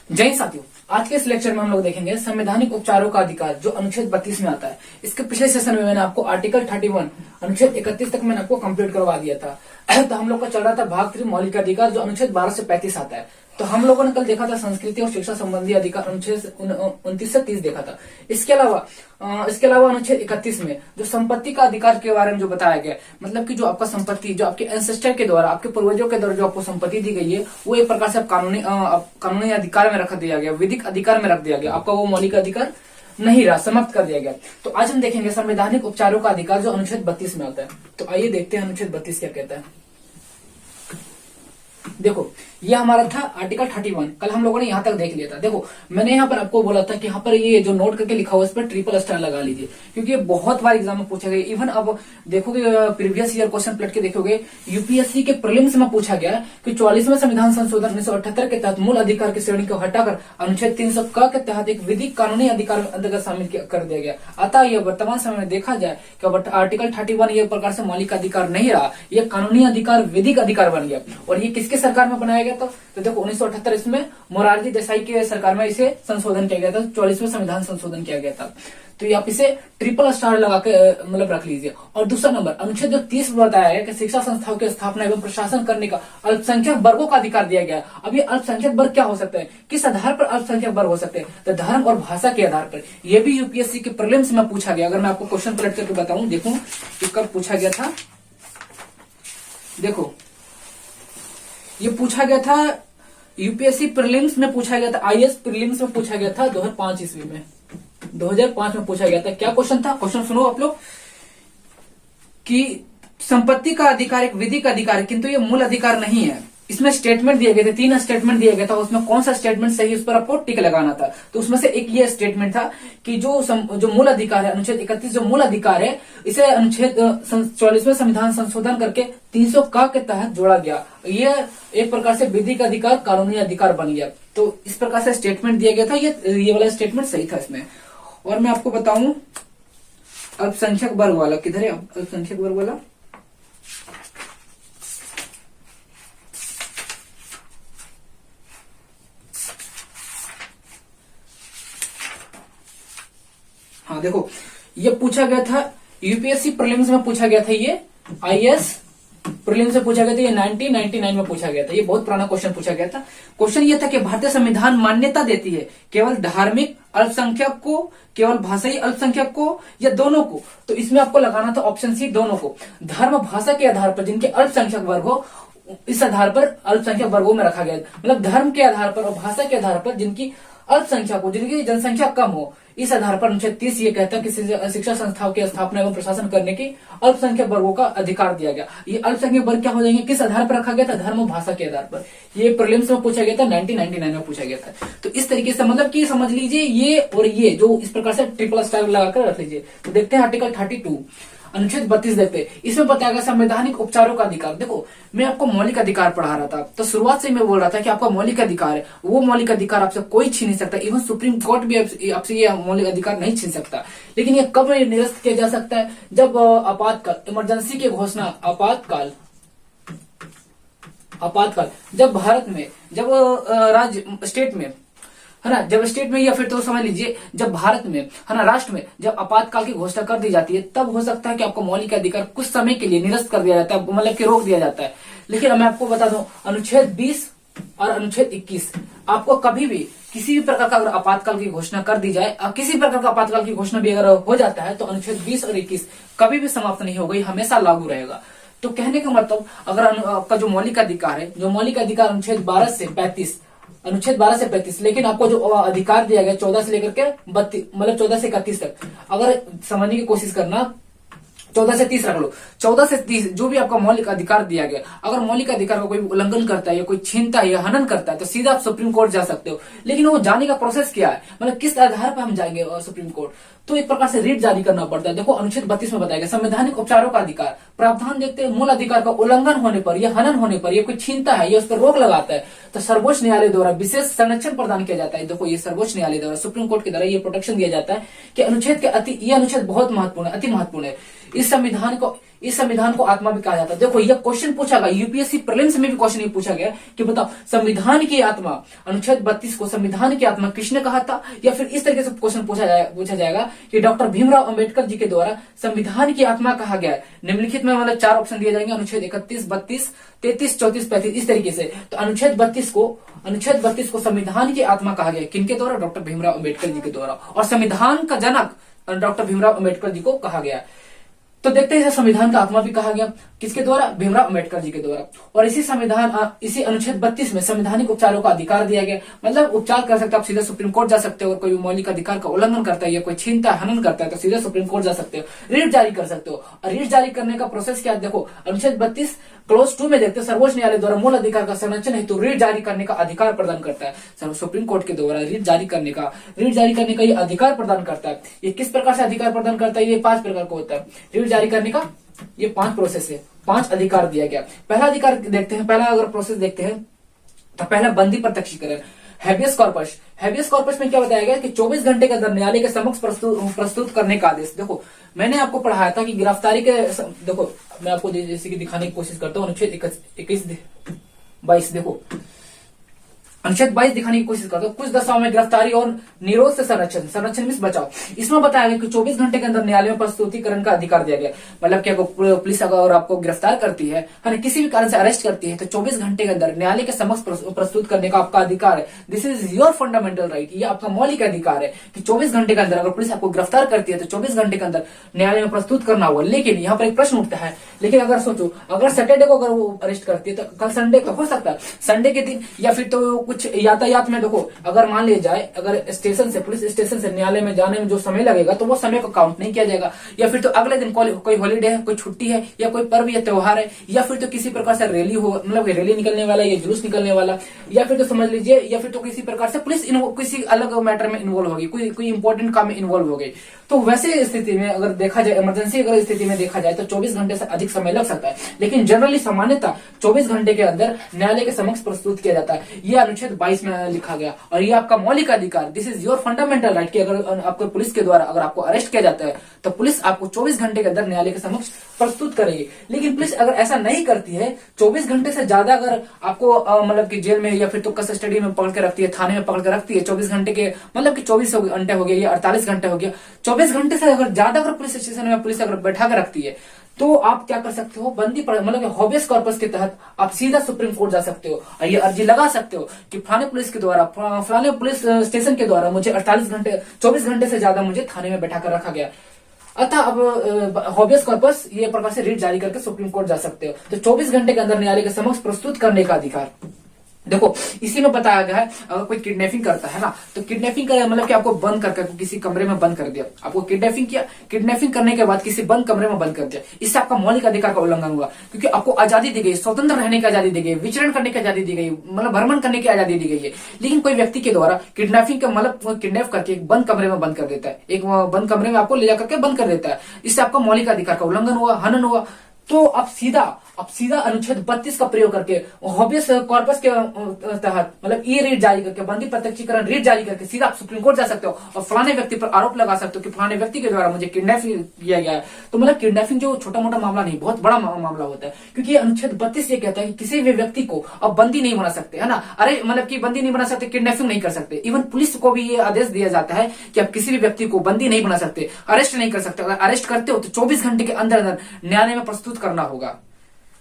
जय हिंद साथियों, आज के इस लेक्चर में हम लोग देखेंगे संवैधानिक उपचारों का अधिकार जो अनुच्छेद 32 में आता है। इसके पिछले सेशन में मैंने आपको आर्टिकल 31 अनुच्छेद 31 तक मैंने आपको कंप्लीट करवा दिया था। तो हम लोग का चल रहा था भाग 3 मौलिक अधिकार जो अनुच्छेद 12 से 35 आता है। तो हम लोगों ने कल देखा था संस्कृति और शिक्षा संबंधी अधिकार अनुच्छेद 29 से 30 देखा था। इसके अलावा अनुच्छेद 31 में जो संपत्ति का अधिकार के बारे में जो बताया गया, मतलब कि जो आपका संपत्ति जो आपके एंसेस्टर के द्वारा, आपके पूर्वजों के द्वारा जो आपको संपत्ति दी गई है, वो एक प्रकार से कानूनी अधिकार में रख दिया गया, विधिक अधिकार में रख दिया गया। आपका वो मौलिक अधिकार नहीं रहा, समाप्त कर दिया गया। तो आज हम देखेंगे संवैधानिक उपचारों का अधिकार जो अनुच्छेद 32 में आता है। तो आइए देखते हैं अनुच्छेद 32 क्या कहता है। देखो, ये हमारा था आर्टिकल 31। कल हम लोगों ने यहां तक देख लिया था। देखो, मैंने यहाँ पर आपको बोला था कि यहाँ पर ये जो नोट करके लिखा हुआ इस पर ट्रिपल स्टार लगा लीजिए, क्योंकि ये बहुत बार एग्जाम में पूछा गया। इवन अब देखोगे प्रीवियस ईयर क्वेश्चन पलट के देखोगे, यूपीएससी के प्रीलिम्स में पूछा गया कि 44वें संविधान संशोधन 1978 के तहत मूल अधिकार की श्रेणी को हटाकर अनुच्छेद 300 क के तहत एक विधिक कानूनी अधिकार में अंतर्गत शामिल कर दिया गया। अतः यह वर्तमान समय में देखा जाए कि आर्टिकल 31 ये प्रकार से मौलिक अधिकार नहीं रहा, यह कानूनी अधिकार विधिक अधिकार बन गया। और ये किसके सरकार में बनाया गया था? तो देखो 1978 इसमें मोरारजी देसाई के सरकार में इसे संशोधन किया गया था, 44वें संविधान संशोधन किया गया था। तो ये आप इसे ट्रिपल स्टार लगा के मतलब रख लीजिए। और दूसरा नंबर अनुच्छेद जो 30 बताया है कि शिक्षा संस्थाओं की स्थापना एवं प्रशासन करने का अल्पसंख्यक वर्गों का अधिकार दिया गया। अब ये अल्पसंख्यक वर्ग क्या हो सकता है, किस आधार पर अल्पसंख्यक वर्ग हो सकते हैं? तो धर्म और भाषा के आधार पर। यह भी यूपीएससी के प्रीलिम्स में पूछा गया। अगर मैं आपको क्वेश्चन पलट करके बताऊं, देखो ये कब पूछा गया था। देखो ये पूछा गया था यूपीएससी प्रीलिम्स में पूछा गया था, आईएएस प्रीलिम्स में पूछा गया था 2005 ईस्वी में, 2005 में पूछा गया था। क्या क्वेश्चन था? क्वेश्चन सुनो आप लोग कि संपत्ति का अधिकार एक विधिक अधिकार है, किंतु ये मूल अधिकार नहीं है। इसमें स्टेटमेंट दिए गए थे, 3 स्टेटमेंट दिया गया था। उसमें कौन सा स्टेटमेंट सही, उस पर आपको टिक लगाना था। तो उसमें से एक ये स्टेटमेंट था कि जो मूल अधिकार है, अनुच्छेद 31 जो मूल अधिकार है, इसे अनुच्छेद 44वें संविधान संशोधन करके 300 क के तहत जोड़ा गया। ये एक प्रकार से विधिक अधिकार कानूनी अधिकार बन गया। तो इस प्रकार से स्टेटमेंट दिया गया था। ये वाला स्टेटमेंट सही था इसमें। और मैं आपको बताऊं अल्पसंख्यक वर्ग वाला किधर है? अल्पसंख्यक वर्ग वाला हाँ, देखो ये पूछा गया था यूपीएससी प्रीलिम्स में पूछा गया था, ये आईएएस प्रीलिम्स से पूछा गया था, ये 1999 में पूछा गया था। ये बहुत पुराना क्वेश्चन पूछा गया था। क्वेश्चन ये था कि भारतीय संविधान मान्यता देती है केवल धार्मिक अल्पसंख्यक को, केवल भाषाई अल्पसंख्यक को, या दोनों को? तो इसमें आपको लगाना था ऑप्शन सी, दोनों को। धर्म भाषा के आधार पर जिनके अल्पसंख्यक वर्ग हो, इस आधार पर अल्पसंख्यक वर्गों में रखा गया। मतलब धर्म के आधार पर और भाषा के आधार पर जिनकी अल्पसंख्यक हो, जिनकी जनसंख्या कम हो, इस आधार पर अनुच्छेद 30 ये कहता है कि शिक्षा संस्थाओं की स्थापना एवं प्रशासन करने की अल्पसंख्यक वर्गों का अधिकार दिया गया। ये अल्पसंख्यक वर्ग क्या हो जाएंगे, किस आधार पर रखा गया था? धर्म और भाषा के आधार पर। ये प्रीलिम्स में पूछा गया था, 1999 में पूछा गया था। तो इस तरीके से मतलब कि समझ लीजिए ये और ये जो इस प्रकार से ट्रिपल स्टार लगाकर रख लीजिए। तो देखते हैं आर्टिकल 32 अनुच्छेद 32 देखते हैं। इसमें बताया गया संवैधानिक उपचारों का अधिकार। देखो मैं आपको मौलिक अधिकार पढ़ा रहा था, तो शुरुआत से मैं बोल रहा था कि आपका मौलिक अधिकार है, वो मौलिक अधिकार आपसे कोई छीन नहीं सकता। इवन सुप्रीम कोर्ट भी आपसे ये मौलिक अधिकार नहीं छीन सकता। लेकिन ये कब निरस्त किया जा सकता है? जब आपातकाल, इमरजेंसी की घोषणा, आपातकाल जब भारत में, जब राज्य स्टेट में है ना, जब स्टेट में, या फिर तो समझ लीजिए जब भारत में है ना, राष्ट्र में जब आपातकाल की घोषणा कर दी जाती है, तब हो सकता है कि आपको मौलिक अधिकार कुछ समय के लिए निरस्त कर दिया जाता है, मतलब कि रोक दिया जाता है। लेकिन मैं आपको बता दूं अनुच्छेद 20 और अनुच्छेद 21 आपको कभी भी किसी भी प्रकार का अगर आपातकाल की घोषणा कर दी जाए, किसी प्रकार का आपातकाल की घोषणा भी अगर हो जाता है, तो अनुच्छेद 20 और 21 कभी भी समाप्त नहीं होगा, हमेशा लागू रहेगा। तो कहने का मतलब अगर आपका जो मौलिक अधिकार है, जो मौलिक अधिकार अनुच्छेद 12 से 35, लेकिन आपको जो अधिकार दिया गया 14 से लेकर के 32 मतलब 14 से 31 तक, अगर समझने की कोशिश करना, 14 से 30 रख लो, 14 से 30 जो भी आपका मौलिक अधिकार दिया गया, अगर मौलिक अधिकार का कोई उल्लंघन करता है या कोई छीनता है या हनन करता है, तो सीधा आप सुप्रीम कोर्ट जा सकते हो। लेकिन वो जाने का प्रोसेस क्या है, मतलब किस आधार पर हम जाएंगे सुप्रीम कोर्ट? तो एक प्रकार से रिट जारी करना पड़ता है। देखो अनुच्छेद 32 में बताया गया संवैधानिक उपचारों का अधिकार। प्रावधान देखते हैं, मूल अधिकार का उल्लंघन होने पर या हनन होने पर, या कोई छीनता है या उस पर रोक लगाता है, तो सर्वोच्च न्यायालय द्वारा विशेष संरक्षण प्रदान किया जाता है। देखो ये सर्वोच्च न्यायालय द्वारा, सुप्रीम कोर्ट के द्वारा ये प्रोटेक्शन दिया जाता है कि अनुच्छेद के ये अनुच्छेद बहुत महत्वपूर्ण है, अति महत्वपूर्ण है। इस संविधान को इस संविधान को आत्मा भी कहा जाता है। देखो यह क्वेश्चन पूछा गया, यूपीएससी प्रीलिम्स में भी क्वेश्चन ये पूछा गया कि बताओ संविधान की आत्मा, अनुच्छेद 32 को संविधान की आत्मा किसने कहा था, या फिर इस तरीके से क्वेश्चन पूछा जाएगा कि डॉक्टर भीमराव अंबेडकर जी के द्वारा संविधान की आत्मा कहा गया है। निम्नलिखित में मतलब 4 ऑप्शन दिए जाएंगे, अनुच्छेद 31, 32, 33, 34, 35, इस तरीके से। तो अनुच्छेद 32 को संविधान की आत्मा कहा गया, किनके द्वारा? डॉक्टर भीमराव अंबेडकर जी के द्वारा। और संविधान का जनक डॉक्टर भीमराव अंबेडकर जी को कहा गया। तो देखते हैं संविधान का आत्मा भी कहा गया किसके द्वारा? भीमराव अंबेडकर जी के द्वारा। और इसी अनुच्छेद 32 में संवैधानिक उपचारों का अधिकार दिया गया, मतलब उपचार कर सकते हो आप, सीधे सुप्रीम कोर्ट जा सकते हो। और कोई मौलिक अधिकार का उल्लंघन करता है या कोई छीनता है, हनन करता है, तो सीधे सुप्रीम कोर्ट जा सकते हो, रिट जारी कर सकते हो। और रिट जारी करने का प्रोसेस क्या है? देखो अनुच्छेद 32 क्लोज 2 में देखते हैं, सर्वोच्च न्यायालय द्वारा मूल अधिकार का संरक्षण हेतु रिट जारी करने का अधिकार प्रदान करता है। सुप्रीम कोर्ट के द्वारा रिट जारी करने का ये अधिकार प्रदान करता है। ये किस प्रकार से अधिकार प्रदान करता है? ये 5 प्रकार का होता है रिट जारी करने का। ये 5 प्रोसेस है, 5 अधिकार दिया गया। पहला अधिकार देखते हैं, पहला अगर प्रोसेस देखते हैं तो पहला बंदी प्रत्यक्षीकरण, हैबियस कॉर्पस में क्या बताया गया कि 24 घंटे के अंदर न्यायालय के समक्ष प्रस्तुत करने का आदेश। देखो मैंने आपको पढ़ाया था कि गिरफ्तारी के, देखो मैं आपको जैसे कि दिखाने की कोशिश करता हूँ, अनुच्छेद 21, 22, देखो अनुच्छेद 22 दिखाने की कोशिश करता हूँ। कुछ दशाओं में गिरफ्तारी और निरोध से संरक्षण में बचाओ, इसमें बताया गया कि 24 घंटे के अंदर न्यायालय में प्रस्तुतिकरण का अधिकार दिया गया। मतलब क्या पुलिस अगर आपको गिरफ्तार करती है किसी भी कारण से अरेस्ट करती है, तो 24 घंटे के अंदर न्यायालय के समक्ष प्रस्तुत करने का आपका अधिकार है। This is your fundamental right, ये आपका मौलिक अधिकार है कि 24 घंटे के अंदर अगर पुलिस आपको गिरफ्तार करती है तो 24 घंटे के अंदर न्यायालय में प्रस्तुत करना होगा। लेकिन यहाँ पर एक प्रश्न उठता है, लेकिन अगर सोचो अगर सैटरडे को अगर वो अरेस्ट करती है तो कल संडे का हो सकता है, संडे के दिन, या फिर तो कुछ यातायात में। देखो अगर मान लिया जाए अगर पुलिस स्टेशन से न्यायालय में जाने में जो समय लगेगा तो वो समय को काउंट नहीं किया जाएगा, या फिर तो अगले दिन कोई हॉलीडे है, कोई छुट्टी है, या कोई पर्व या त्योहार है, या फिर तो किसी प्रकार से रैली हो, मतलब रैली निकलने वाला या जुलूस निकलने वाला, या फिर तो समझ लीजिए, या फिर तो किसी प्रकार से पुलिस किसी अलग मैटर में इन्वॉल्व होगी, कोई इंपॉर्टेंट काम में इन्वॉल्व हो गई। तो वैसे स्थिति में अगर देखा जाए, इमरजेंसी अगर स्थिति में देखा जाए तो 24 घंटे से अधिक समय लग सकता है, लेकिन जनरली सामान्यतः 24 घंटे के अंदर न्यायालय के समक्ष प्रस्तुत किया जाता है। यह अनुच्छेद 22 में लिखा गया और ये आपका मौलिक अधिकार, this is your fundamental right कि अगर आपको पुलिस के द्वारा अगर आपको अरेस्ट किया जाता है तो पुलिस आपको 24 घंटे के अंदर न्यायालय के समक्ष प्रस्तुत करेगी। लेकिन पुलिस अगर ऐसा नहीं करती है, 24 घंटे से ज्यादा अगर आपको मतलब कि जेल में या फिर तो कस्टडी में पकड़ के रखती है, थाने में पकड़ के रखती है, 24 घंटे के मतलब कि 24 घंटे हो गया या 48 घंटे हो गया, 24 घंटे से अगर ज्यादा अगर पुलिस स्टेशन में पुलिस अगर बैठा के रखती है तो आप क्या कर सकते हो? मतलब हॉबियस कॉर्पस के तहत आप सीधा सुप्रीम कोर्ट जा सकते हो और ये अर्जी लगा सकते हो कि फलाने पुलिस के द्वारा, फलाने पुलिस स्टेशन के द्वारा मुझे 24 घंटे से ज्यादा मुझे थाने में बैठा कर रखा गया। अतः अब हॉबियस कॉर्पस ये प्रकार से रिट जारी करके सुप्रीम कोर्ट जा सकते हो। तो 24 घंटे के अंदर न्यायालय के समक्ष प्रस्तुत करने का अधिकार। देखो इसी में बताया गया है, अगर कोई किडनैपिंग करता है ना, तो किडनैपिंग का मतलब कि आपको बंद करके किसी कमरे में बंद कर दिया, आपको किडनैपिंग किया, किडनैपिंग करने के बाद किसी बंद कमरे में बंद कर दिया, इससे आपका मौलिक अधिकार का उल्लंघन हुआ, क्योंकि आपको आजादी दी गई, स्वतंत्र रहने की आजादी दी गई, विचरण करने की आजादी दी गई, मतलब भ्रमण करने की आजादी दी गई है। लेकिन कोई व्यक्ति के द्वारा किडनैपिंग का मतलब किडनैप करके एक बंद कमरे में बंद कर देता है, एक बंद कमरे में आपको ले जाकर के बंद कर देता है, इससे आपका मौलिक अधिकार का उल्लंघन हुआ, हनन हुआ। तो आप सीधा अनुच्छेद 32 का प्रयोग करके हॉबियस कॉर्पस के तहत मतलब ई रिट जारी करके, बंदी प्रत्यक्षीकरण रिट जारी करके सीधा आप सुप्रीम कोर्ट जा सकते हो और फलाने व्यक्ति पर आरोप लगा सकते हो कि फलाने व्यक्ति के द्वारा मुझे किडनैपिंग किया गया है। तो मतलब किडनैपिंग जो छोटा मोटा मामला नहीं, बहुत बड़ा मामला होता है, क्योंकि अनुच्छेद 32 ये कहता है कि किसी भी व्यक्ति को अब बंदी नहीं बना सकते, है ना। अरे मतलब कि बंदी नहीं बना सकते, किडनैपिंग नहीं कर सकते। इवन पुलिस को भी ये आदेश दिया जाता है कि आप किसी भी व्यक्ति को बंदी नहीं बना सकते, अरेस्ट नहीं कर सकते। अगर अरेस्ट करते हो तो 24 घंटे के अंदर अंदर न्यायालय में प्रस्तुत करना होगा।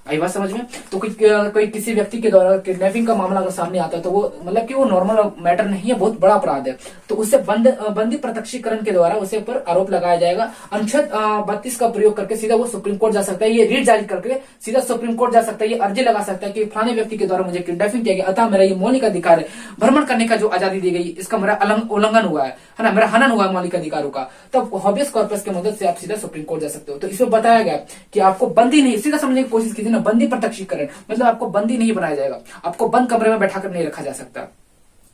आई बात समझ में? तो कोई किसी व्यक्ति के द्वारा किडनैपिंग का मामला अगर सामने आता है तो वो मतलब कि वो नॉर्मल मैटर नहीं है, बहुत बड़ा अपराध है। तो उससे बंदी प्रत्यक्षीकरण के द्वारा उसे ऊपर आरोप लगाया जाएगा। अनुच्छेद 32 का प्रयोग करके सीधा वो सुप्रीम कोर्ट जा सकता है, ये रिट जारी करके सीधा सुप्रीम कोर्ट जा सकता है, ये अर्जी लगा सकता है कि फलाने व्यक्ति के द्वारा मुझे किडनैपिंग किया गया, अतः मेरा ये मौलिक अधिकार है, भ्रमण करने का जो आजादी दी गई इसका मेरा उल्लंघन हुआ है ना, मेरा हनन हुआ है मौलिक अधिकारों का। तब हॉबियस कॉर्पस की मदद से आप सीधा सुप्रीम कोर्ट जा सकते हो। तो इसमें बताया गया कि आपको बंदी नहीं, सीधा समझने की कोशिश की थी ना, बंदी प्रत्यक्षीकरण मतलब आपको बंदी नहीं बनाया जाएगा, आपको बंद कमरे में बैठाकर नहीं रखा जा सकता।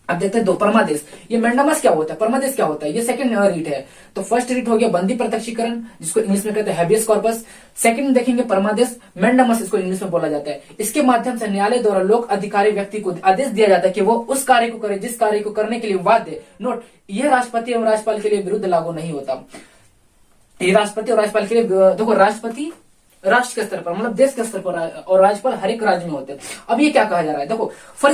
अब देखते हैं दो परमादेश। ये मैंडामस क्या होता है, परमादेश क्या होता है? ये सेकंड रीट है। तो फर्स्ट रीट हो गया बंदी प्रत्यक्षीकरण, जिसको इंग्लिश में कहते हैं हैबियस कॉर्पस। सेकंड देखेंगे परमादेश, मैंडामस इसको इंग्लिश में बोला जाता है। इसके माध्यम से न्यायालय द्वारा लोक अधिकारी व्यक्ति को आदेश दिया जाता है कि वो उस कार्य को करे जिस कार्य को करने के लिए बाध्य। नोट, यह राष्ट्रपति एवं राज्यपाल के लिए विरुद्ध लागू नहीं होता। ये राष्ट्रपति और राज्यपाल के लिए, देखो राष्ट्रपति राष्ट्र के स्तर पर, मतलब देश के स्तर पर और राज्यपाल हर एक राज्य में होते हैं। अब ये क्या कहा जा रहा है, देखो फॉर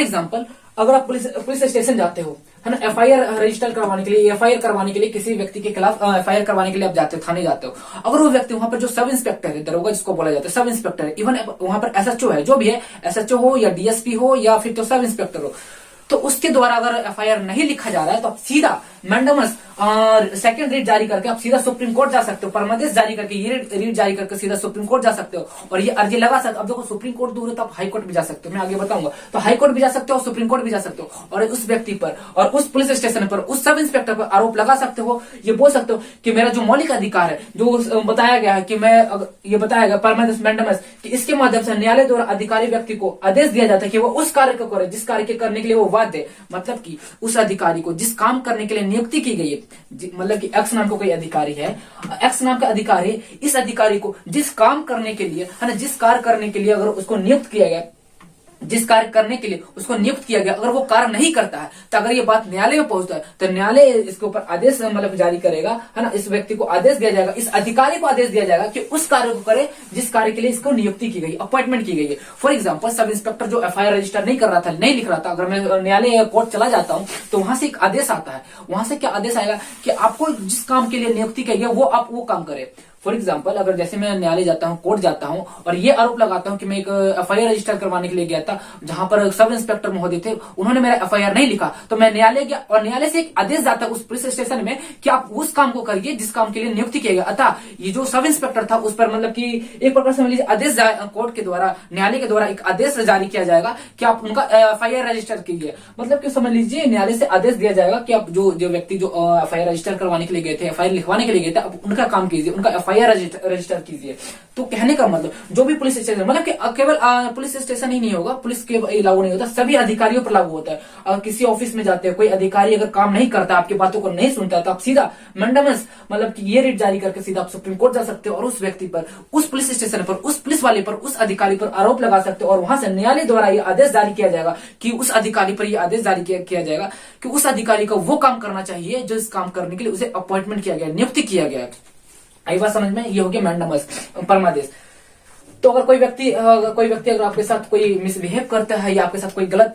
एग्जाम्पल अगर आप पुलिस स्टेशन जाते हो, है ना, एफआईआर रजिस्टर करवाने के लिए, एफआईआर करवाने के लिए, किसी व्यक्ति के खिलाफ एफआईआर करवाने के लिए आप जाते हो, थाने जाते हो। अगर वो व्यक्ति वहां पर जो सब इंस्पेक्टर है, दरोगा जिसको बोला जाता है, सब इंस्पेक्टर है, इवन वहां पर एसएचओ है, जो भी है, एसएचओ हो या डीएसपी हो या फिर तो सब इंस्पेक्टर हो, तो उसके द्वारा अगर एफआईआर नहीं लिखा जा रहा है तो आप सीधा मैंडमस सेकंड रीट जारी करके आप सीधा सुप्रीम कोर्ट जा सकते हो, परमादेश जारी करके, ये रीट जारी करके सीधा सुप्रीम कोर्ट जा सकते हो और ये अर्जी लगा सकते हो। अब देखो सुप्रीम कोर्ट दूर है तो आप हाई कोर्ट भी जा सकते हो, मैं आगे बताऊंगा। तो हाई कोर्ट भी जा सकते हो और सुप्रीम कोर्ट भी जा सकते हो और उस व्यक्ति पर और उस पुलिस स्टेशन पर, उस सब इंस्पेक्टर पर आरोप लगा सकते हो। ये बोल सकते हो कि मेरा जो मौलिक अधिकार है, जो बताया गया है कि मैं, ये बताया गया परमादेश मैंडमस, कि इसके माध्यम से न्यायालय द्वारा अधिकारी व्यक्ति को आदेश दिया जाता है कि वो उस कार्य को करे जिस कार्य के करने के लिए वो बाध्य है। मतलब कि उस अधिकारी को जिस काम करने के लिए नियुक्ति की गई है, मतलब कि एक्स नाम का कोई अधिकारी है, एक्स नाम का अधिकारी, इस अधिकारी को जिस काम करने के लिए, है ना, जिस कार्य करने के लिए अगर उसको नियुक्त किया गया, जिस कार्य करने के लिए उसको नियुक्त किया गया, अगर वो कार्य नहीं करता है तो अगर ये बात न्यायालय में पहुंचता है तो न्यायालय इसके ऊपर आदेश मतलब जारी करेगा, है ना, इस व्यक्ति को आदेश दिया जाएगा, इस अधिकारी को आदेश दिया जाएगा कि उस कार्य को करे जिस कार्य के लिए इसको नियुक्ति की गई, अपॉइंटमेंट की गई है। फॉर एग्जाम्पल सब इंस्पेक्टर जो एफआईआर रजिस्टर नहीं कर रहा था, नहीं लिख रहा था, अगर मैं न्यायालय कोर्ट चला जाता हूं तो वहां से एक आदेश आता है। वहां से क्या आदेश आएगा कि आपको जिस काम के लिए नियुक्ति की गई है वो आप वो काम करें। फॉर एग्जाम्पल अगर जैसे मैं न्यायालय जाता हूँ, कोर्ट जाता हूँ और ये आरोप लगाता हूँ कि मैं एक एफआईआर रजिस्टर करवाने के लिए गया था जहां पर सब इंस्पेक्टर महोदय थे, उन्होंने मेरा एफआईआर नहीं लिखा, तो मैं न्यायालय गया और न्यायालय से एक आदेश जाता है उस पुलिस स्टेशन में कि आप उस काम को करिए जिस काम के लिए नियुक्ति किया गया। अतः ये जो सब इंस्पेक्टर था उस पर मतलब कि एक प्रकार से आदेश कोर्ट के द्वारा, न्यायालय के द्वारा एक आदेश जारी किया जाएगा कि आप उनका एफआईआर रजिस्टर कीजिए। मतलब कि समझ लीजिए न्यायालय से आदेश दिया जाएगा कि आप जो व्यक्ति जो एफआईआर रजिस्टर करवाने के लिए गए थे, एफआईआर लिखवाने के लिए गए थे, आप उनका काम कीजिए, उनका एफआईआर रजिस्टर कीजिए। तो कहने का मतलब जो भी पुलिस स्टेशन, मतलब कि केवल पुलिस स्टेशन ही नहीं होगा, पुलिस के लागू नहीं होता, सभी अधिकारियों पर लागू होता है। अगर किसी ऑफिस में जाते हैं, कोई अधिकारी अगर काम नहीं करता, आपकी बातों को नहीं सुनता, तो आप सीधा मैंडमस मतलब कि ये रीट जारी करके सीधा आप सुप्रीम कोर्ट जा सकते हो और उस व्यक्ति पर, उस पुलिस स्टेशन पर, उस पुलिस वाले पर, उस अधिकारी पर आरोप लगा सकते हो और वहां से न्यायालय द्वारा ये आदेश जारी किया जाएगा कि उस अधिकारी पर यह आदेश जारी किया जाएगा कि उस अधिकारी को वो काम करना चाहिए जो इस काम करने के लिए उसे अपॉइंटमेंट किया गया, नियुक्ति किया गया। आई बात समझ में? ये हो गया मैंडमस, परमादेश। तो अगर कोई व्यक्ति अगर आपके साथ कोई मिसबिहेव करता है या आपके साथ कोई गलत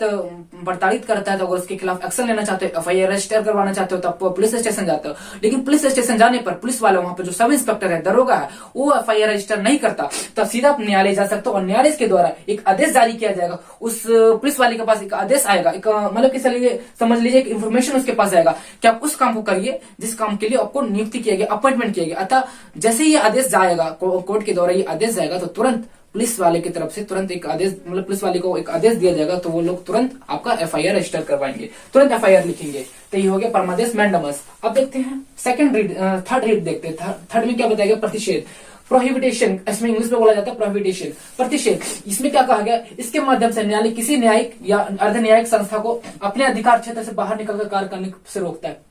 प्रताड़ित करता है तो अगर उसके खिलाफ एक्शन लेना चाहते हो, एफआईआर रजिस्टर करवाना चाहते हो तो आप पुलिस स्टेशन जाते हो। लेकिन पुलिस स्टेशन जाने पर पुलिस वाला, वहां पर जो सब इंस्पेक्टर है, दरोगा है, वो एफआईआर रजिस्टर नहीं करता, तब सीधा आप न्यायालय जा सकते हो और न्यायालय के द्वारा एक आदेश जारी किया जाएगा। उस पुलिस वाले के पास एक आदेश आएगा, एक मतलब कि समझ लीजिए एक इन्फॉर्मेशन उसके पास आएगा कि आप उस काम को करिए जिस काम के लिए आपको नियुक्ति किया गया, अपॉइंटमेंट किया गया। अतः जैसे ही आदेश जाएगा, कोर्ट के द्वारा ये आदेश जाएगा, तो तुरंत पुलिस वाले की तरफ से तुरंत एक आदेश, मतलब पुलिस वाले को एक आदेश दिया जाएगा, तो वो लोग तुरंत आपका एफआईआर रजिस्टर करवाएंगे, तुरंत एफआईआर लिखेंगे। तो ये हो गया परमादेश मैंडमस। अब देखते हैं सेकंड रीड, थर्ड रीड देखते हैं। थर्ड में क्या बताया गया? प्रतिषेध, प्रोहिबिटेशन, इसमें इंग्लिश में बोला जाता है प्रोहिबिटेशन, प्रतिषेध। इसमें क्या कहा गया? इसके माध्यम से न्यायालय किसी न्यायिक या अर्ध न्यायिक संस्था को अपने अधिकार क्षेत्र से बाहर निकलकर कार्य करने से रोकता है।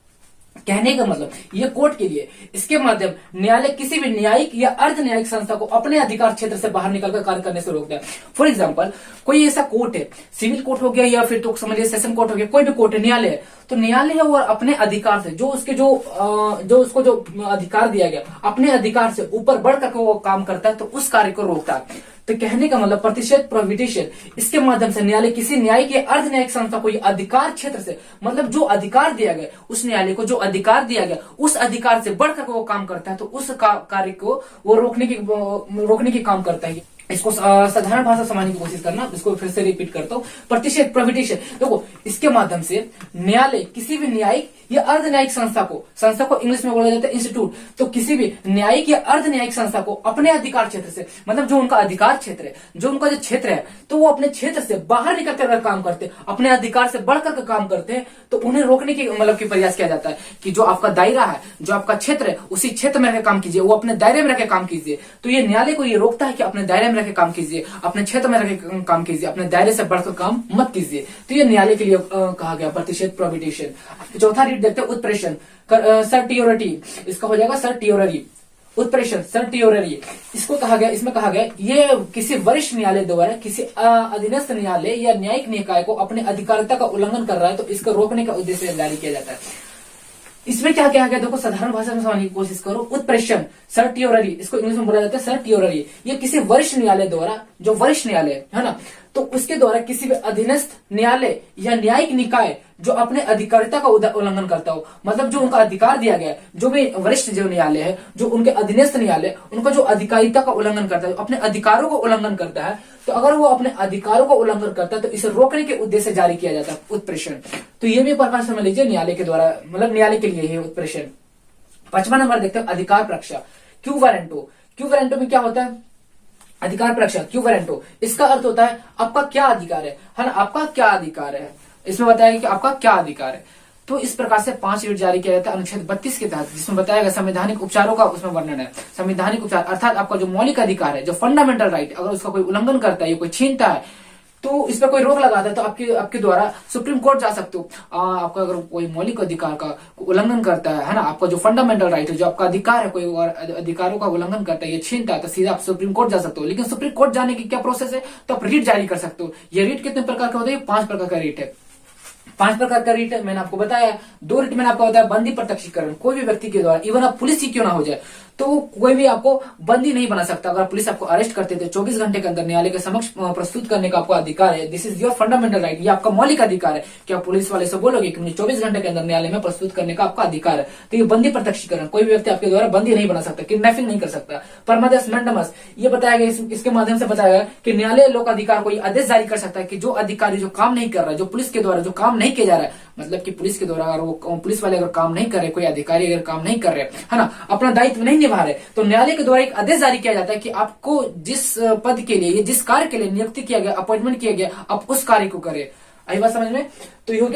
कहने का मतलब ये कोर्ट के लिए, इसके माध्यम न्यायालय किसी भी न्यायिक या अर्ध न्यायिक संस्था को अपने अधिकार क्षेत्र से बाहर निकलकर कार्य करने से रोकता है। फॉर एग्जांपल कोई ऐसा कोर्ट है, सिविल कोर्ट हो गया या फिर तो समझिए सेशन कोर्ट हो गया, कोई भी कोर्ट है, न्यायालय है, तो न्यायालय है वो अपने अधिकार से, जो उसको जो अधिकार दिया गया, अपने अधिकार से ऊपर बढ़ करके वो काम करता है, तो उस कार्य को रोकता है। तो कहने का मतलब प्रतिषेध, प्रोहिबिटेशन, इसके माध्यम से न्यायालय किसी न्यायिक या अर्ध न्यायिक संस्था को अधिकार क्षेत्र से, मतलब जो अधिकार दिया गया, उस न्यायालय को जो अधिकार दिया गया उस अधिकार से बढ़कर वो काम करता है, तो उस कार्य को वो रोकने की काम करता है। इसको साधारण भाषा समझने की कोशिश करना, इसको फिर से रिपीट करता हूँ। प्रतिषेध, प्रोहिबिटेशन, देखो इसके माध्यम से न्यायालय किसी भी न्यायिक या अर्ध न्यायिक संस्था को इंग्लिश में बोला जाता है इंस्टीट्यूट, तो किसी भी न्यायिक या अर्ध न्यायिक संस्था को अपने अधिकार क्षेत्र से, मतलब जो उनका अधिकार क्षेत्र है, जो उनका जो क्षेत्र है, तो वो अपने क्षेत्र से बाहर निकल कर काम करते हैं, अपने अधिकार से बढ़कर काम करते हैं, तो उन्हें रोकने की मतलब की प्रयास किया जाता है कि जो आपका दायरा है, जो आपका क्षेत्र है, उसी क्षेत्र में रहकर काम कीजिए, वो अपने दायरे में रहकर काम कीजिए। तो ये न्यायालय को ये रोकता है कि अपने दायरे में रहकर काम कीजिए, अपने क्षेत्र में रहकर काम कीजिए, अपने दायरे से बढ़कर काम मत कीजिए। तो ये न्यायालय के लिए कहा गया प्रतिषेध, प्रोहिबिटेशन। चौथा रीड देखते हैं उत्प्रेषण, सर्टियोरिटी, इसका हो जाएगा सर्टियोररी, उत्प्रेषण, सर्टियोररी, इसको कहा गया, इसमें कहा गया ये किसी वरिष्ठ न्यायालय द्वारा किसी अधीनस्थ न्यायालय या न्यायिक निकाय को अपने अधिकारिता का उल्लंघन कर रहा है, तो इसको रोकने का उद्देश्य जारी किया जाता है। इसमें क्या क्या गया देखो, साधारण भाषा में समझने की कोशिश करो। उत्प्रेषण सर्टियोररी, इसको इंग्लिश में बोला जाता है सर्टियोररी। ये किसी वरिष्ठ न्यायालय द्वारा, जो वरिष्ठ न्यायालय है ना, तो उसके द्वारा किसी भी अधीनस्थ न्यायालय या न्यायिक निकाय जो अपने अधिकारिता का उल्लंघन करता हो, मतलब जो उनका अधिकार दिया गया है, जो भी वरिष्ठ जो न्यायालय है, जो उनके अधीनस्थ न्यायालय, उनका जो अधिकारिता का उल्लंघन करता है, अपने अधिकारों को उल्लंघन करता है, तो अगर वो अपने अधिकारों का उल्लंघन करता है तो इसे रोकने के उद्देश्य से जारी किया जाता है उत्प्रेषण। तो ये भी प्रकार समझ लीजिए न्यायालय के द्वारा, मतलब न्यायालय के लिए है उत्प्रेषण। 5वां नंबर देखते हैं अधिकार परीक्षा, क्यू वारंटो। क्यू वारंटो में क्या होता है, अधिकार परीक्षा क्यू वारंटो, इसका अर्थ होता है आपका क्या अधिकार है ना, आपका क्या अधिकार है, इसमें बताया कि आपका क्या अधिकार है। तो इस प्रकार से 5 रिट जारी किया जाता है अनुच्छेद 32 के तहत, जिसमें बताया गया संवैधानिक उपचारों का उसमें वर्णन है। संवैधानिक उपचार अर्थात आपका जो मौलिक अधिकार है, जो फंडामेंटल राइट, अगर उसका कोई उल्लंघन करता है या कोई छीनता है तो इस पर कोई रोक लगाता है तो आपके द्वारा सुप्रीम कोर्ट जा सकते हो। आपका अगर कोई मौलिक अधिकार का उल्लंघन करता है ना, आपका जो फंडामेंटल राइट है, जो आपका अधिकार है, कोई और अधिकारों का उल्लंघन करता है, ये छीनता है, तो सीधा आप सुप्रीम कोर्ट जा सकते हो। लेकिन सुप्रीम कोर्ट जाने की क्या प्रोसेस है, तो आप रिट जारी कर सकते हो। ये रिट कितने प्रकार का होता है, 5 प्रकार का रिट है। 5 प्रकार का रिट मैंने आपको बताया। 2 रिट मैंने आपको बताया बंदी प्रत्यक्षीकरण, कोई भी व्यक्ति के द्वारा, इवन आप पुलिस ही क्यों ना हो जाए, तो कोई भी आपको बंदी नहीं बना सकता। अगर पुलिस आपको अरेस्ट करते थे 24 घंटे के अंदर न्यायालय के समक्ष प्रस्तुत करने का आपको अधिकार है। This is your fundamental right, ये आपका मौलिक अधिकार है कि आप पुलिस वाले से बोलोगे कि मुझे 24 घंटे के अंदर न्यायालय में प्रस्तुत करने का आपका अधिकार है। तो ये बंदी प्रत्यक्षीकरण, कोई भी व्यक्ति आपके द्वारा बंदी नहीं बना सकता, किडनैपिंग नहीं कर सकता। परमादेश मैंडमस, ये बताया गया, इसके माध्यम से बताया गया कि न्यायालय लोक अधिकार को आदेश जारी कर सकता है कि जो अधिकारी जो काम नहीं कर रहा है, जो पुलिस के द्वारा जो काम नहीं किया जा रहा है, मतलब कि पुलिस के द्वारा अगर वो पुलिस वाले अगर काम नहीं कर रहे, कोई अधिकारी अगर काम नहीं कर रहे है ना, अपना दायित्व नहीं निभा रहे, तो न्यायालय के द्वारा एक आदेश जारी किया जाता है कि आपको जिस पद के लिए, जिस कार्य के लिए नियुक्ति किया गया, अपॉइंटमेंट किया गया, आप उस कार्य को करें। आई बात समझ में? तो ये हो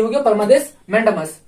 गया परमादेश मैंडमस,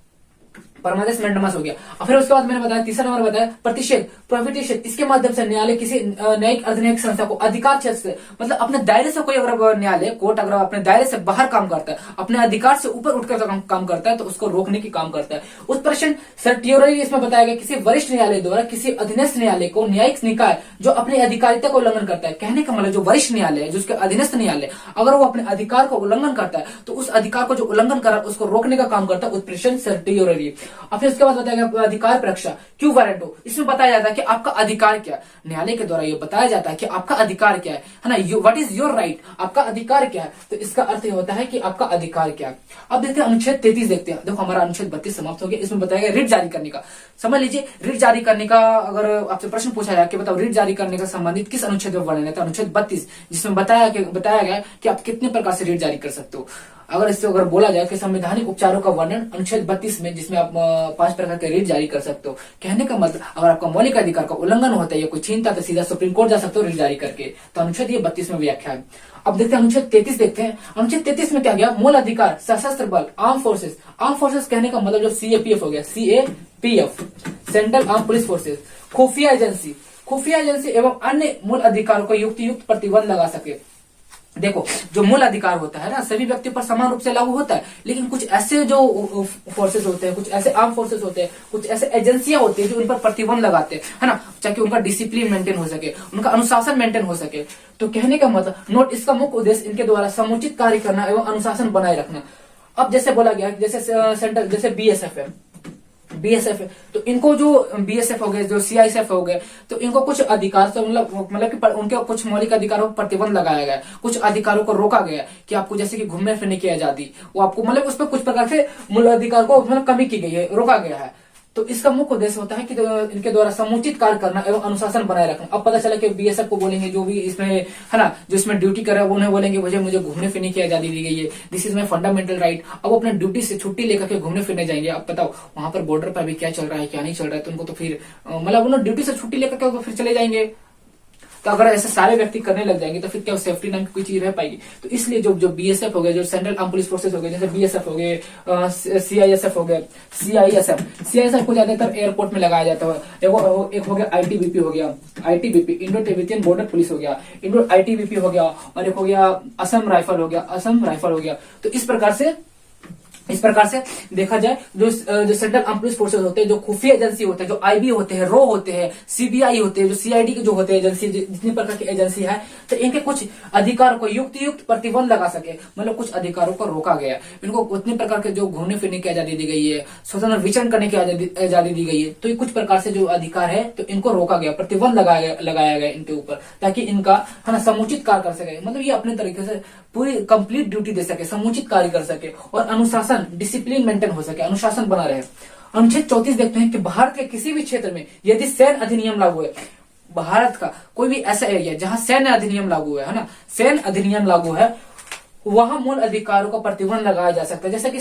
परमादेश मैंडमस हो गया। और फिर उसके बाद मैंने बताया, तीसरा नंबर बताया प्रतिषेध प्रोहिबिशन। इसके माध्यम से न्यायालय किसी न्यायिक अर्धन्यायिक संस्था को अधिकार क्षेत्र से, मतलब अपने दायरे से, कोई अगर न्यायालय कोर्ट अगर अपने दायरे से बाहर काम करता है, अपने अधिकार से ऊपर उठकर काम करता है, तो उसको रोकने की काम करता है। उत्प्रेषण सर्टियोररी, इसमें बताया गया किसी वरिष्ठ न्यायालय द्वारा किसी अधीनस्थ न्यायालय को, न्यायिक निकाय जो अपनी अधिकारिता को उल्लंघन करता है, कहने का मतलब जो वरिष्ठ न्यायालय है, जो उसके अधीनस्थ न्यायालय, अगर वो अपने अधिकार को उल्लंघन करता है तो उस अधिकार को जो उल्लंघन कर रहा है उसको रोकने का काम करता है उत्प्रेषण सर्टियोररी। और फिर उसके बाद बताया गया अधिकार परीक्षा क्यू वारंटो। इसमें बताया जाता है कि आपका अधिकार क्या है, न्यायालय के द्वारा ये बताया जाता है कि आपका अधिकार क्या है ना, व्हाट इज योर राइट, आपका अधिकार क्या है। तो इसका अर्थ ये होता है कि आपका अधिकार क्या है। अब देखते हैं अनुच्छेद 33 देखते हैं। देखो हमारा अनुच्छेद 32 समाप्त हो गया। इसमें बताया गया रिट जारी करने का। समझ लीजिए, रिट जारी करने का अगर आपसे प्रश्न पूछा जाए कि बताओ रिट जारी करने का संबंधित किस अनुच्छेद में वर्णन है, तो अनुच्छेद 32, जिसमें बताया गया कि आप कितने प्रकार से रिट जारी कर सकते हो। अगर इससे अगर बोला जाए कि संवैधानिक उपचारों का वर्णन अनुच्छेद 32 में, जिसमें आप 5 प्रकार के रिट जारी कर सकते हो। कहने का मतलब अगर आपका मौलिक अधिकार का उल्लंघन होता है या कोई छीनता तो सीधा सुप्रीम कोर्ट जा सकते हो रिट जारी करके। तो अनुच्छेद ये 32 में व्याख्या है। अब देखते हैं अनुच्छेद 33 देखते हैं। अनुच्छेद 33 में क्या गया, मूल अधिकार, सशस्त्र बल, आर्म फोर्सेस। आर्म फोर्सेस कहने का मतलब जो सीएपीएफ हो गया, CAPF central arm police forces. खुफिया एजेंसी, खुफिया एजेंसी एवं अन्य मूल अधिकारों को युक्त प्रतिबंध लगा सके। देखो जो मूल अधिकार होता है ना, सभी व्यक्तियों पर समान रूप से लागू होता है, लेकिन कुछ ऐसे जो फोर्सेस होते हैं, कुछ ऐसे आर्म फोर्सेस होते हैं, कुछ ऐसे एजेंसियां होती है जो उन पर प्रतिबंध लगाते हैं, है ना, ताकि उनका डिसिप्लिन मेंटेन हो सके, उनका अनुशासन मेंटेन हो सके। तो कहने का मतलब नोट, इसका मुख्य उद्देश्य इनके द्वारा समुचित कार्य करना एवं अनुशासन बनाए रखना। अब जैसे बोला गया, जैसे सेंट्रल, जैसे बीएसएफ है, बीएसएफ है, तो इनको जो बीएसएफ हो गए, जो सीआईएसएफ हो गए, तो इनको कुछ अधिकार से मतलब कि उनके कुछ मौलिक अधिकारों पर प्रतिबंध लगाया गया, कुछ अधिकारों को रोका गया कि आपको जैसे कि घूमने फिरने की आजादी, वो आपको मतलब उस पर कुछ प्रकार से मूल अधिकार को मतलब कमी की गई है, रोका गया है। तो इसका मुख्य उद्देश्य होता है कि इनके द्वारा समुचित कार्य करना एवं अनुशासन बनाए रखना। अब पता चला कि बीएसएफ को बोलेंगे, जो भी इसमें है ना, जो इसमें ड्यूटी कर रहा है, उन्हें बोलेंगे मुझे घूमने फिरने की आजादी दी गई है, this is my fundamental right. अब अपने ड्यूटी से छुट्टी लेकर के घूमने फिरने जाएंगे। अब बताओ वहां पर बॉर्डर पर अभी क्या चल रहा है, क्या नहीं चल रहा है, तो उनको तो फिर मतलब उन्होंने ड्यूटी से छुट्टी लेकर के फिर चले जाएंगे। तो अगर ऐसे सारे व्यक्ति करने लग जाएंगे तो फिर क्या सेफ्टी नाम की कोई चीज रह पाएगी। तो इसलिए जो बीएसएफ हो गए, जो सेंट्रल आर्म पुलिस फोर्सेस हो गए, जैसे बीएसएफ हो गए, सीआईएसएफ हो गए, सीआईएसएफ को ज्यादातर एयरपोर्ट में लगाया जाता है। एक हो गया आईटीबीपी हो गया, ITBP Indo Tibetan border police हो गया, इंडो आईटीबीपी हो गया, और एक हो गया असम राइफल हो गया, असम राइफल हो गया। तो इस प्रकार से इस प्रकार से देखा जाए जो सेंट्रल आर्म पुलिस फोर्सेज होते हैं, जो खुफिया एजेंसी होते हैं, जो आईबी होते हैं, रो होते हैं, सीबीआई होते हैं, जो सीआईडी के जो होते हैं एजेंसी, जितनी प्रकार की एजेंसी है, तो इनके कुछ अधिकारों को युक्त प्रतिबंध लगा सके, मतलब कुछ अधिकारों को रोका गया। इनको उतने प्रकार के जो घूमने फिरने की आजादी दी गई है, स्वतंत्र विचरण करने की आजादी दी गई है, तो ये कुछ प्रकार से जो अधिकार है तो इनको रोका गया, प्रतिबंध लगाया गया इनके ऊपर, ताकि इनका है ना समुचित कार्य कर सके, मतलब ये अपने तरीके से पूरी कंप्लीट ड्यूटी दे सके, समुचित कार्य कर सके और अनुशासन डिसिप्लिन मेंटेन हो सके, अनुशासन बना रहे। अनुच्छेद 34 देखते हैं कि भारत के किसी भी क्षेत्र में यदि सैन्य अधिनियम लागू है, भारत का कोई भी ऐसा एरिया जहां सैन्य अधिनियम लागू है ना, सैन्य अधिनियम लागू है, वहां मूल अधिकारों का प्रतिबंध लगाया जा सकता है। जैसे कि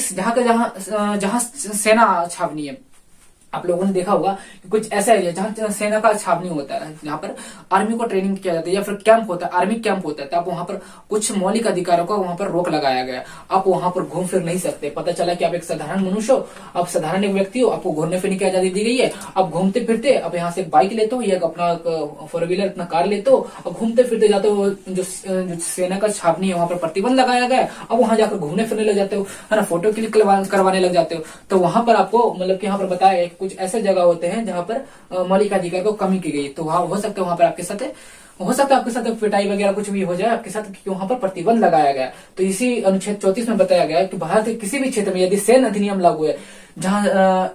जहां सेना छावनी है, आप लोगों ने देखा होगा कि कुछ ऐसा एरिया जहां सेना का छावनी होता है, जहां पर आर्मी को ट्रेनिंग किया जाता है या फिर कैंप होता है, आर्मी कैंप होता है, तो आप वहां पर कुछ मौलिक अधिकारों का वहां पर रोक लगाया गया। आप वहां पर घूम फिर नहीं सकते। पता चला कि आप एक साधारण मनुष्य हो, आप साधारण एक व्यक्ति हो, आपको घूमने फिरने की आजादी दी गई है, आप घूमते फिरते, आप यहाँ से बाइक लेते हो या अपना 4 व्हीलर अपना कार लेते हो और घूमते फिरते जाते हो, जो सेना का छावनी है वहां पर प्रतिबंध लगाया गया, अब वहां जाकर घूमने फिरने लग जाते हो, है ना, फोटो क्लिक करवाने लग जाते हो। तो वहां पर आपको मतलब कि यहाँ पर बताया गया कुछ ऐसे जगह होते हैं जहां पर मौलिक अधिकार को कमी की गई, तो वहां हो सकता है वहां पर आपके साथ आपके साथ पिटाई वगैरह कुछ भी हो जाए आपके साथ, क्योंकि वहां पर प्रतिबंध लगाया गया। तो इसी अनुच्छेद 34 में बताया गया है कि भारत के किसी भी क्षेत्र में यदि सैन्य अधिनियम लागू है, जहां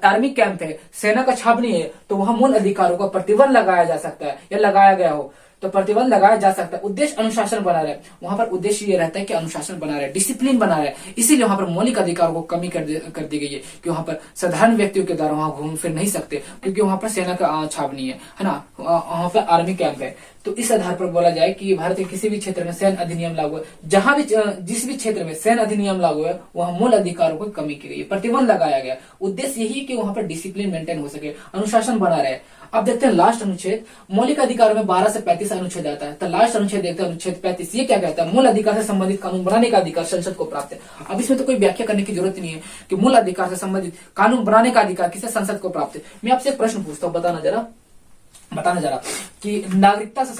आर्मी कैंप है, सेना का छावनी है, तो वहां मूल अधिकारों का प्रतिबंध लगाया जा सकता है या लगाया गया हो तो प्रतिबंध लगाया जा सकता है। उद्देश्य अनुशासन बना रहे, वहां पर उद्देश्य ये रहता है कि अनुशासन बना रहे, डिसिप्लिन बना रहे, इसीलिए वहां पर मौलिक अधिकारों को कमी कर दी गई है कि वहां पर साधारण व्यक्तियों के द्वारा वहां घूम फिर नहीं सकते, क्योंकि वहां पर सेना का छावनी है ना, वहां पर आर्मी कैंप है। तो इस आधार पर बोला जाए कि भारत के किसी भी क्षेत्र में सैन्य अधिनियम लागू है, जहां भी जिस भी क्षेत्र में सैन्य अधिनियम लागू है वहां मूल अधिकारों को कमी की गई है, प्रतिबंध लगाया गया। उद्देश्य यही कि वहां पर डिसिप्लिन मेंटेन हो सके, अनुशासन बना रहे। अब देखते हैं लास्ट अनुच्छेद, मौलिक अधिकारों में 12 से 35 अनुच्छेद आता है, तो लास्ट अनुच्छेद देखते हैं अनुच्छेद 35। ये क्या कहता है? मूल अधिकार से संबंधित कानून बनाने का अधिकार संसद को प्राप्त है। अब इसमें तो कोई व्याख्या करने की जरूरत नहीं है कि मूल अधिकार से संबंधित कानून बनाने का अधिकार किसे संसद को प्राप्त है। मैं आपसे प्रश्न पूछता हूँ, बताना जरा कि नागरिकता से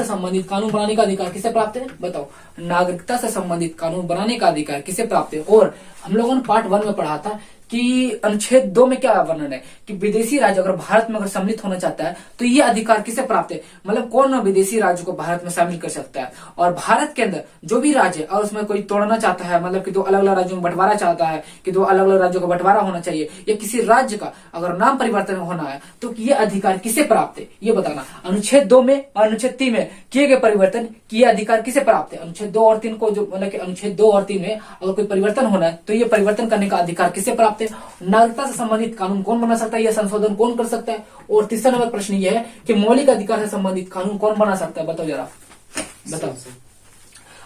संबंधित कानून बनाने का अधिकार किसे प्राप्त है? बताओ, नागरिकता से संबंधित कानून बनाने का अधिकार किसे प्राप्त है? और हम लोगों ने पार्ट 1 में पढ़ा था कि अनुच्छेद 2 में क्या वर्णन है कि विदेशी राज्य अगर भारत में अगर सम्मिलित होना चाहता है तो ये अधिकार किसे प्राप्त है, मतलब कौन विदेशी राज्य को भारत में शामिल कर सकता है। और भारत के अंदर जो भी राज्य और उसमें कोई तोड़ना चाहता है, मतलब कि 2 अलग अलग राज्यों में बंटवारा चाहता है कि 2 अलग अलग राज्यों का बंटवारा होना चाहिए, या किसी राज्य का अगर नाम परिवर्तन होना है तो ये अधिकार किसे प्राप्त है, ये बताना। अनुच्छेद 2 में और अनुच्छेद 3 में किए गए परिवर्तन किए अधिकार किसे प्राप्त है? अनुच्छेद 2 और 3 को जो मतलब कि अनुच्छेद 2 और 3 में अगर कोई परिवर्तन होना है तो ये परिवर्तन करने का अधिकार किसे प्राप्त है? नागरिकता से संबंधित कानून कौन बना सकता है, यह संशोधन कौन कर सकता है? और तीसरा नंबर प्रश्न यह है कि मौलिक अधिकार से संबंधित कानून कौन बना सकता है? बताओ जरा, बताओ।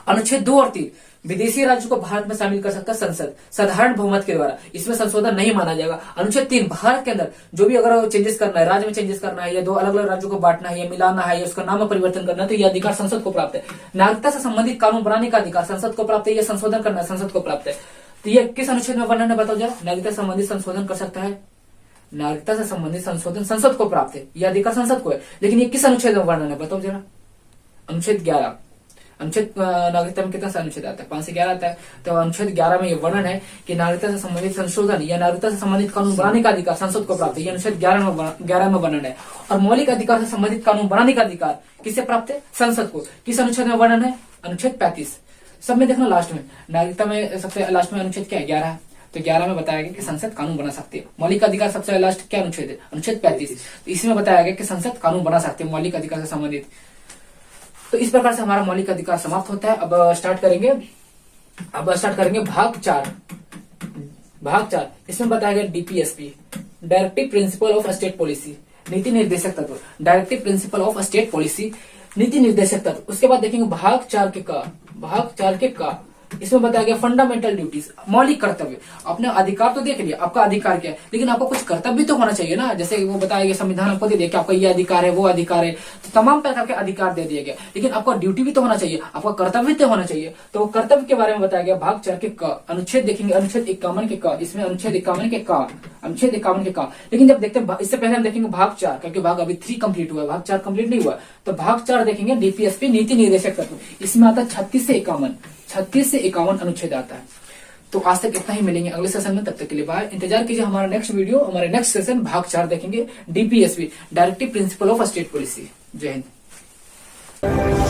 अनुच्छेद 2 और 3 विदेशी राज्य को भारत में शामिल कर सकता है संसद साधारण बहुमत के द्वारा, इसमें संशोधन नहीं माना जाएगा। अनुच्छेद 3 भारत के अंदर जो भी अगर चेंजेस करना है, राज्य में चेंजेस करना है, या 2 अलग अलग राज्यों को बांटना है या मिलाना है या उसका नाम परिवर्तन करना है तो यह अधिकार संसद को प्राप्त है। नागरिकता से संबंधित कानून बनाने का अधिकार संसद को प्राप्त है, या संशोधन करना है संसद को प्राप्त है। तो ये किस अनुच्छेद में वर्णन है? बताओ जरा। नागरिकता से संबंधित संशोधन कर सकता है, नागरिकता से संबंधित संशोधन संसद को प्राप्त है, यह अधिकार संसद को है, लेकिन ये किस अनुच्छेद में वर्णन है? बताओ जरा। अनुच्छेद 11। अनुच्छेद नागरिकता में कितना अनुच्छेद आता है? 5 से 11 आता है। तो अनुच्छेद 11 में यह वर्णन है कि नागरिकता से संबंधित संशोधन या नागरिकता से संबंधित कानून बनाने का अधिकार संसद को प्राप्त है, यह अनुच्छेद 11 में वर्णन है। और मौलिक अधिकार से संबंधित कानून बनाने का अधिकार किसे प्राप्त है? संसद को। किस अनुच्छेद में वर्णन है? अनुच्छेद 35। सब में देखना लास्ट में, नागरिकता में सबसे लास्ट में अनुच्छेद क्या है? 11 है। तो 11 में बताया गया कि संसद कानून बना सकती है। मौलिक अधिकार सबसे लास्ट क्या अनुच्छेद है? अनुच्छेद 35। तो इसमें बताया गया कि संसद कानून बना सकती है मौलिक अधिकार से संबंधित। तो इस प्रकार से हमारा मौलिक अधिकार समाप्त होता है। अब स्टार्ट करेंगे भाग 4। इसमें बताया गया DPSP, directive principle of state policy, नीति निर्देशक तत्व। Directive principle of state policy, नीति निर्देशक तत्व। उसके बाद देखेंगे भाग 4 के का इसमें बताया गया फंडामेंटल ड्यूटीज, मौलिक कर्तव्य। आपने अधिकार तो देख लिया, आपका अधिकार क्या है, लेकिन आपको कुछ कर्तव्य तो होना चाहिए ना। जैसे वो बताया गया संविधान आपको दे दिया कि आपका ये अधिकार है, वो अधिकार है, तो तमाम प्रकार के अधिकार दे दिया गया, लेकिन आपका ड्यूटी भी तो होना चाहिए, आपका कर्तव्य तो होना चाहिए। तो वो कर्तव्य के बारे में बताया गया भाग 4 के क। अनुच्छेद देखेंगे अनुच्छेद 51 के क, इसमें अनुच्छेद 51 के क। लेकिन जब देखते हैं इससे पहले हम देखेंगे भाग 4, क्योंकि भाग अभी 3 कंप्लीट हुआ है, भाग 4 कंप्लीट नहीं हुआ। तो भाग 4 देखेंगे डीपीएसपी, नीति निर्देशक तत्व। इसमें आता है 36 से 51 अनुच्छेद आता है। तो आज तक इतना ही, मिलेंगे अगले सेशन में, तब तक के लिए बाय। इंतजार कीजिए हमारा नेक्स्ट वीडियो, हमारे नेक्स्ट सेशन भाग 4 देखेंगे, DPSP, directive principle of state policy. जय हिंद।